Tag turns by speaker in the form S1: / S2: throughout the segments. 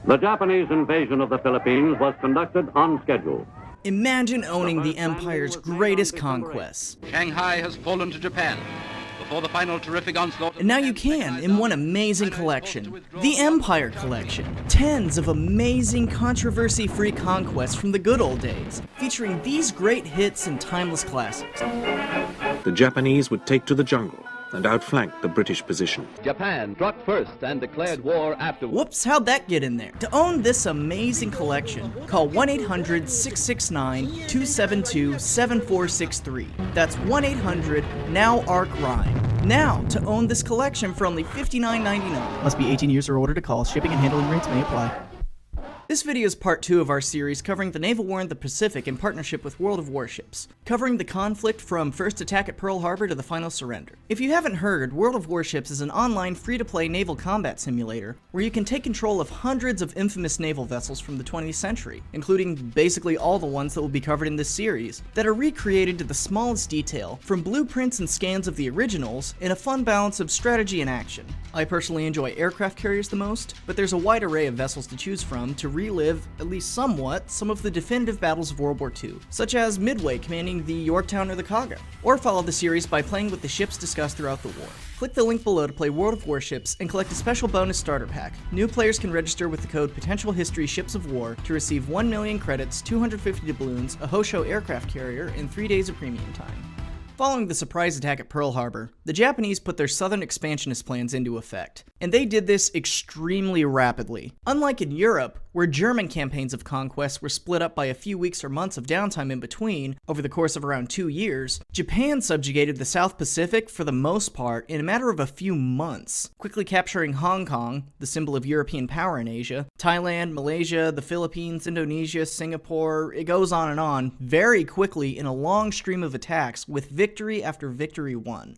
S1: The Japanese invasion of the Philippines was conducted on schedule.
S2: Imagine owning the Empire's greatest conquests.
S3: Shanghai has fallen to Japan before the final terrific onslaught.
S2: And now you can, in one amazing collection. The Empire Collection. Tens of amazing controversy-free conquests from the good old days, featuring these great hits and timeless classics.
S4: The Japanese would take to the jungle and outflank the British position.
S5: Japan struck first and declared war afterwards.
S2: Whoops, how'd that get in there? To own this amazing collection, call 1-800-669-272-7463. That's 1-800-NOW-ARC-RHYME. Now, to own this collection for only $59.99. Must be 18 years or older to call. Shipping and handling rates may apply. This video is part 2 of our series covering the naval war in the Pacific in partnership with World of Warships, covering the conflict from first attack at Pearl Harbor to the final surrender. If you haven't heard, World of Warships is an online free-to-play naval combat simulator where you can take control of hundreds of infamous naval vessels from the 20th century, including basically all the ones that will be covered in this series, that are recreated to the smallest detail, from blueprints and scans of the originals, in a fun balance of strategy and action. I personally enjoy aircraft carriers the most, but there's a wide array of vessels to choose from to relive, at least somewhat, some of the definitive battles of World War II, such as Midway commanding the Yorktown or the Kaga, or follow the series by playing with the ships discussed throughout the war. Click the link below to play World of Warships and collect a special bonus starter pack. New players can register with the code Potential History Ships of War to receive 1 million credits, 250 doubloons, a Hosho aircraft carrier, and 3 days of premium time. Following the surprise attack at Pearl Harbor, the Japanese put their southern expansionist plans into effect, and they did this extremely rapidly. Unlike in Europe, where German campaigns of conquest were split up by a few weeks or months of downtime in between, over the course of around 2 years, Japan subjugated the South Pacific for the most part in a matter of a few months, quickly capturing Hong Kong, the symbol of European power in Asia, Thailand, Malaysia, the Philippines, Indonesia, Singapore, it goes on, very quickly in a long stream of attacks with victory after victory won.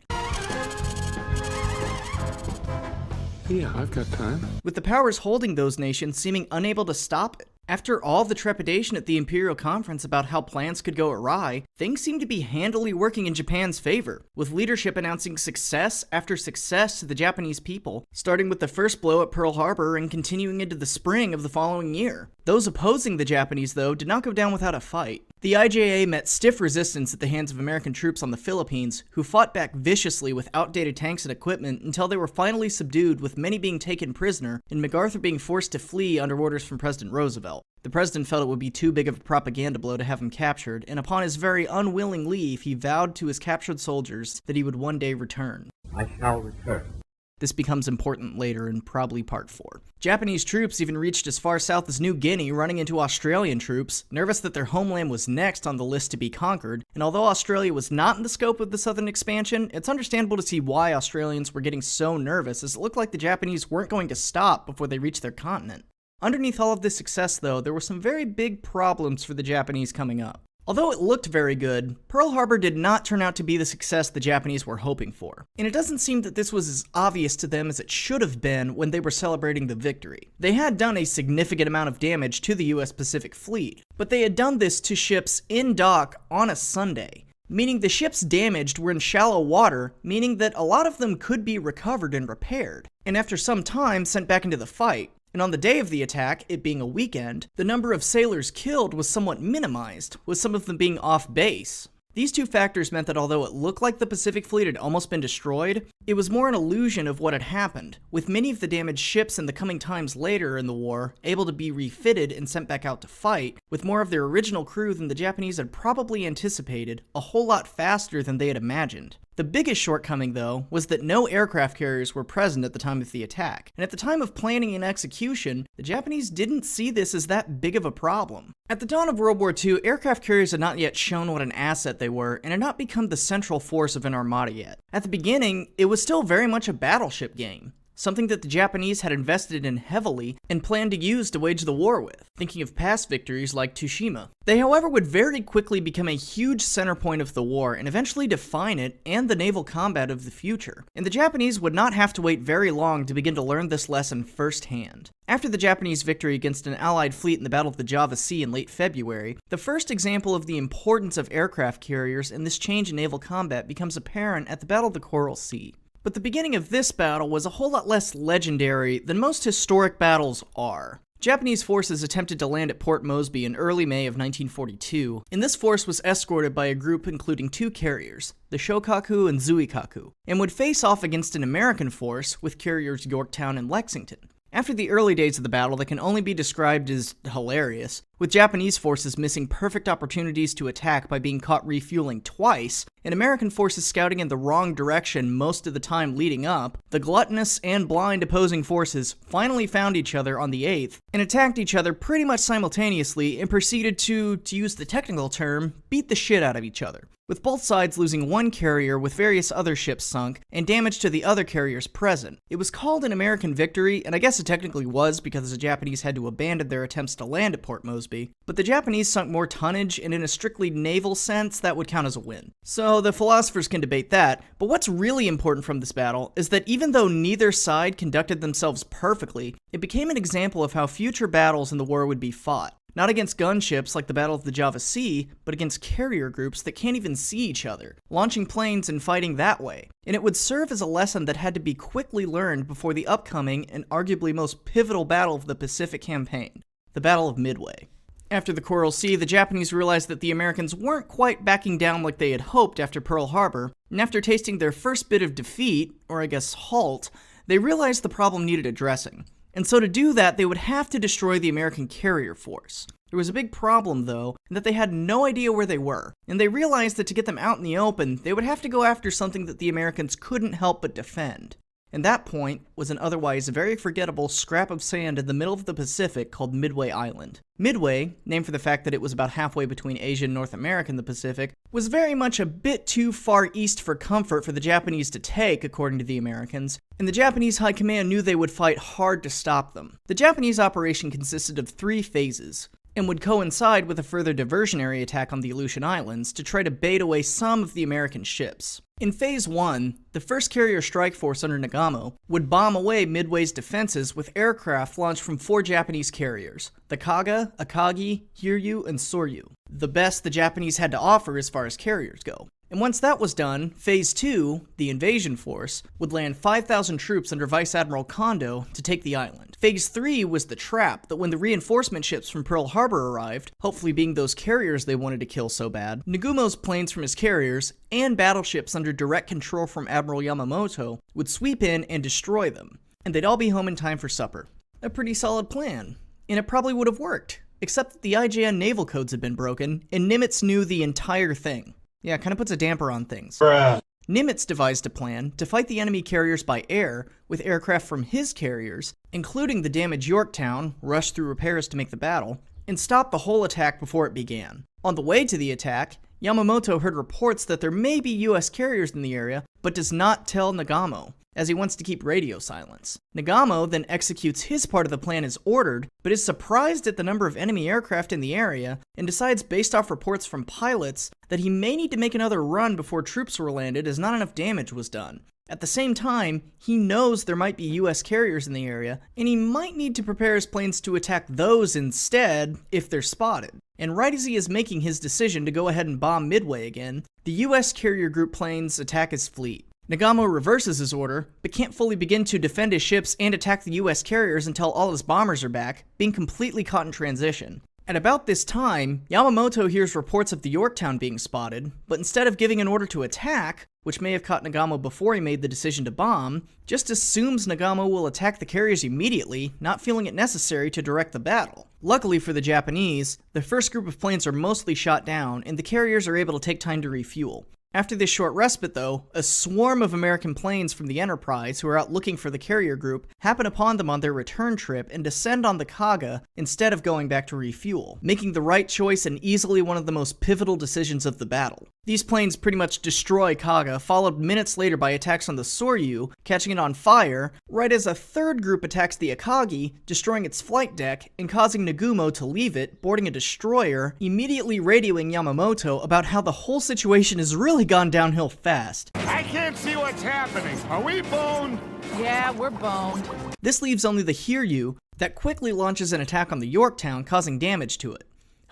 S4: Yeah, I've got time.
S2: With the powers holding those nations seeming unable to stop it. After all the trepidation at the Imperial Conference about how plans could go awry, things seem to be handily working in Japan's favor, with leadership announcing success after success to the Japanese people, starting with the first blow at Pearl Harbor and continuing into the spring of the following year. Those opposing the Japanese, though, did not go down without a fight. The IJA met stiff resistance at the hands of American troops on the Philippines, who fought back viciously with outdated tanks and equipment until they were finally subdued, with many being taken prisoner and MacArthur being forced to flee under orders from President Roosevelt. The president felt it would be too big of a propaganda blow to have him captured, and upon his very unwilling leave, he vowed to his captured soldiers that he would one day return.
S6: I shall return.
S2: This becomes important later in probably part 4. Japanese troops even reached as far south as New Guinea, running into Australian troops, nervous that their homeland was next on the list to be conquered, and although Australia was not in the scope of the southern expansion, it's understandable to see why Australians were getting so nervous, as it looked like the Japanese weren't going to stop before they reached their continent. Underneath all of this success, though, there were some very big problems for the Japanese coming up. Although it looked very good, Pearl Harbor did not turn out to be the success the Japanese were hoping for. And it doesn't seem that this was as obvious to them as it should have been when they were celebrating the victory. They had done a significant amount of damage to the US Pacific Fleet, but they had done this to ships in dock on a Sunday. Meaning the ships damaged were in shallow water, meaning that a lot of them could be recovered and repaired, and after some time sent back into the fight. And on the day of the attack, it being a weekend, the number of sailors killed was somewhat minimized, with some of them being off base. These two factors meant that although it looked like the Pacific Fleet had almost been destroyed, it was more an illusion of what had happened, with many of the damaged ships in the coming times later in the war able to be refitted and sent back out to fight, with more of their original crew than the Japanese had probably anticipated, a whole lot faster than they had imagined. The biggest shortcoming, though, was that no aircraft carriers were present at the time of the attack, and at the time of planning and execution, the Japanese didn't see this as that big of a problem. At the dawn of World War II, aircraft carriers had not yet shown what an asset they were, and had not become the central force of an armada yet. At the beginning, it was still very much a battleship game, something that the Japanese had invested in heavily and planned to use to wage the war with, thinking of past victories like Tsushima. They, however, would very quickly become a huge center point of the war and eventually define it and the naval combat of the future. And the Japanese would not have to wait very long to begin to learn this lesson firsthand. After the Japanese victory against an Allied fleet in the Battle of the Java Sea in late February, the first example of the importance of aircraft carriers and this change in naval combat becomes apparent at the Battle of the Coral Sea. But the beginning of this battle was a whole lot less legendary than most historic battles are. Japanese forces attempted to land at Port Moresby in early May of 1942, and this force was escorted by a group including 2 carriers, the Shokaku and Zuikaku, and would face off against an American force with carriers Yorktown and Lexington. After the early days of the battle that can only be described as hilarious, with Japanese forces missing perfect opportunities to attack by being caught refueling twice, and American forces scouting in the wrong direction most of the time leading up, the gluttonous and blind opposing forces finally found each other on the 8th, and attacked each other pretty much simultaneously and proceeded to use the technical term, beat the shit out of each other, with both sides losing 1 carrier with various other ships sunk, and damage to the other carriers present. It was called an American victory, and I guess it technically was because the Japanese had to abandon their attempts to land at Port Moresby, but the Japanese sunk more tonnage, and in a strictly naval sense, that would count as a win. So the philosophers can debate that, but what's really important from this battle is that even though neither side conducted themselves perfectly, it became an example of how future battles in the war would be fought. Not against gunships like the Battle of the Java Sea, but against carrier groups that can't even see each other, launching planes and fighting that way. And it would serve as a lesson that had to be quickly learned before the upcoming and arguably most pivotal battle of the Pacific Campaign, the Battle of Midway. After the Coral Sea, the Japanese realized that the Americans weren't quite backing down like they had hoped after Pearl Harbor, and after tasting their first bit of defeat, or I guess halt, they realized the problem needed addressing. And so to do that, they would have to destroy the American carrier force. There was a big problem, though, in that they had no idea where they were, and they realized that to get them out in the open, they would have to go after something that the Americans couldn't help but defend. And that point was an otherwise very forgettable scrap of sand in the middle of the Pacific called Midway Island. Midway, named for the fact that it was about halfway between Asia and North America in the Pacific, was very much a bit too far east for comfort for the Japanese to take, according to the Americans, and the Japanese High Command knew they would fight hard to stop them. The Japanese operation consisted of 3 phases, and would coincide with a further diversionary attack on the Aleutian Islands to try to bait away some of the American ships. In Phase 1, the 1st Carrier Strike Force under Nagamo would bomb away Midway's defenses with aircraft launched from 4 Japanese carriers, the Kaga, Akagi, Hiryu, and Soryu, the best the Japanese had to offer as far as carriers go. And once that was done, Phase 2, the invasion force, would land 5,000 troops under Vice Admiral Kondo to take the island. Phase 3 was the trap that when the reinforcement ships from Pearl Harbor arrived, hopefully being those carriers they wanted to kill so bad, Nagumo's planes from his carriers, and battleships under direct control from Admiral Yamamoto, would sweep in and destroy them, and they'd all be home in time for supper. A pretty solid plan, and it probably would have worked, except that the IJN naval codes had been broken, and Nimitz knew the entire thing. Yeah, it kind of puts a damper on things.
S6: Bruh.
S2: Nimitz devised a plan to fight the enemy carriers by air with aircraft from his carriers, including the damaged Yorktown, rushed through repairs to make the battle, and stop the whole attack before it began. On the way to the attack, Yamamoto heard reports that there may be US carriers in the area, but does not tell Nagamo, as he wants to keep radio silence. Nagamo then executes his part of the plan as ordered, but is surprised at the number of enemy aircraft in the area, and decides based off reports from pilots that he may need to make another run before troops were landed as not enough damage was done. At the same time, he knows there might be US carriers in the area, and he might need to prepare his planes to attack those instead if they're spotted. And right as he is making his decision to go ahead and bomb Midway again, the US carrier group planes attack his fleet. Nagamo reverses his order, but can't fully begin to defend his ships and attack the US carriers until all his bombers are back, being completely caught in transition. At about this time, Yamamoto hears reports of the Yorktown being spotted, but instead of giving an order to attack, which may have caught Nagamo before he made the decision to bomb, just assumes Nagamo will attack the carriers immediately, not feeling it necessary to direct the battle. Luckily for the Japanese, the first group of planes are mostly shot down, and the carriers are able to take time to refuel. After this short respite, though, a swarm of American planes from the Enterprise, who are out looking for the carrier group, happen upon them on their return trip and descend on the Kaga instead of going back to refuel, making the right choice and easily one of the most pivotal decisions of the battle. These planes pretty much destroy Kaga, followed minutes later by attacks on the Soryu, catching it on fire, right as a third group attacks the Akagi, destroying its flight deck and causing Nagumo to leave it, boarding a destroyer, immediately radioing Yamamoto about how the whole situation has really gone downhill fast.
S6: I can't see what's happening. Are we boned?
S7: Yeah, we're boned.
S2: This leaves only the Hiryu that quickly launches an attack on the Yorktown, causing damage to it.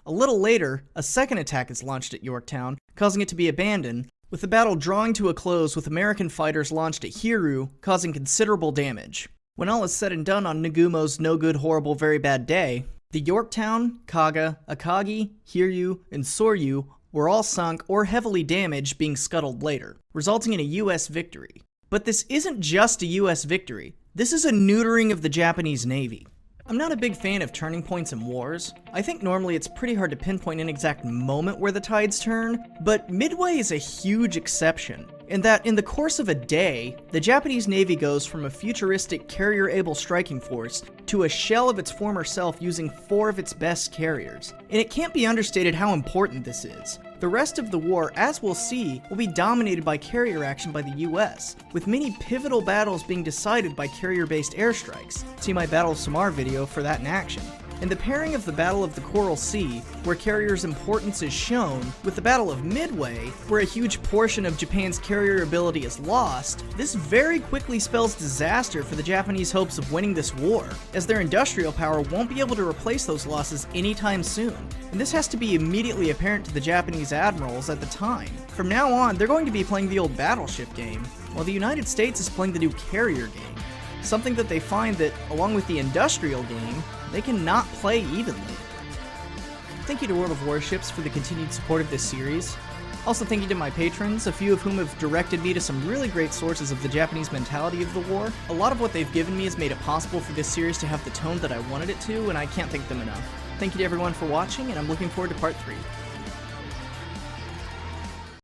S2: A little later, a second attack is launched at Yorktown, causing it to be abandoned, with the battle drawing to a close with American fighters launched at Hiryu, causing considerable damage. When all is said and done on Nagumo's no good, horrible, very bad day, the Yorktown, Kaga, Akagi, Hiryu, and Soryu were all sunk or heavily damaged, being scuttled later, resulting in a US victory. But this isn't just a US victory, this is a neutering of the Japanese Navy. I'm not a big fan of turning points in wars. I think normally it's pretty hard to pinpoint an exact moment where the tides turn, but Midway is a huge exception, in that in the course of a day, the Japanese Navy goes from a futuristic carrier-able striking force to a shell of its former self using 4 of its best carriers. And it can't be understated how important this is. The rest of the war, as we'll see, will be dominated by carrier action by the US, with many pivotal battles being decided by carrier-based airstrikes. See my Battle of Samar video for that in action. And the pairing of the Battle of the Coral Sea, where carrier's importance is shown, with the Battle of Midway, where a huge portion of Japan's carrier ability is lost, this very quickly spells disaster for the Japanese hopes of winning this war, as their industrial power won't be able to replace those losses anytime soon. And this has to be immediately apparent to the Japanese admirals at the time. From now on, they're going to be playing the old battleship game, while the United States is playing the new carrier game. Something that they find that, along with the industrial game, they cannot play evenly. Thank you to World of Warships for the continued support of this series. Also thank you to my patrons, a few of whom have directed me to some really great sources of the Japanese mentality of the war. A lot of what they've given me has made it possible for this series to have the tone that I wanted it to, and I can't thank them enough. Thank you to everyone for watching, and I'm looking forward to part 3.